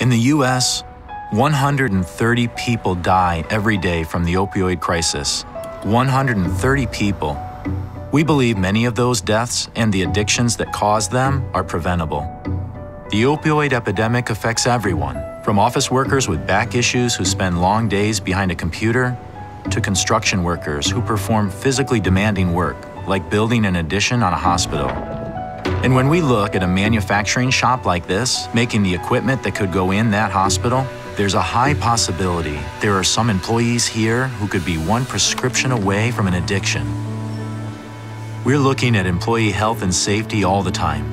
In the U.S., 130 people die every day from the opioid crisis. 130 people. We believe many of those deaths and the addictions that cause them are preventable. The opioid epidemic affects everyone, from office workers with back issues who spend long days behind a computer, to construction workers who perform physically demanding work, like building an addition on a hospital. And when we look at a manufacturing shop like this, making the equipment that could go in that hospital, there's a high possibility there are some employees here who could be one prescription away from an addiction. We're looking at employee health and safety all the time.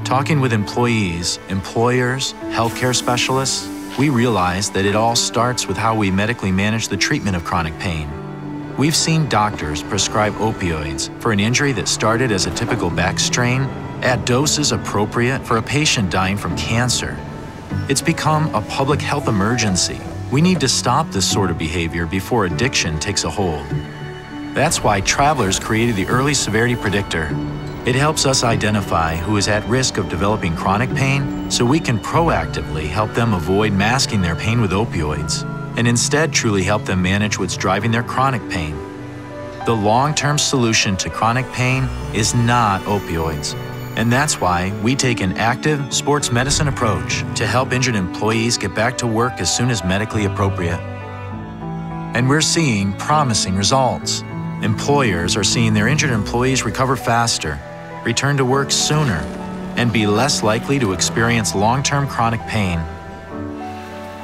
Talking with employees, employers, healthcare specialists, we realize that it all starts with how we medically manage the treatment of chronic pain. We've seen doctors prescribe opioids for an injury that started as a typical back strain at doses appropriate for a patient dying from cancer. It's become a public health emergency. We need to stop this sort of behavior before addiction takes a hold. That's why Travelers created the Early Severity Predictor. It helps us identify who is at risk of developing chronic pain so we can proactively help them avoid masking their pain with opioids and instead truly help them manage what's driving their chronic pain. The long-term solution to chronic pain is not opioids. And that's why we take an active sports medicine approach to help injured employees get back to work as soon as medically appropriate. And we're seeing promising results. Employers are seeing their injured employees recover faster, return to work sooner, and be less likely to experience long-term chronic pain.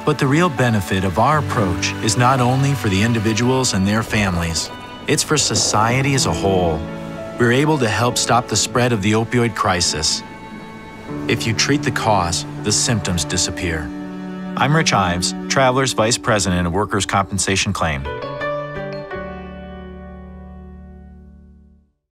But the real benefit of our approach is not only for the individuals and their families, it's for society as a whole. We're able to help stop the spread of the opioid crisis. If you treat the cause, the symptoms disappear. I'm Rich Ives, Travelers Vice President of Workers' Compensation Claim.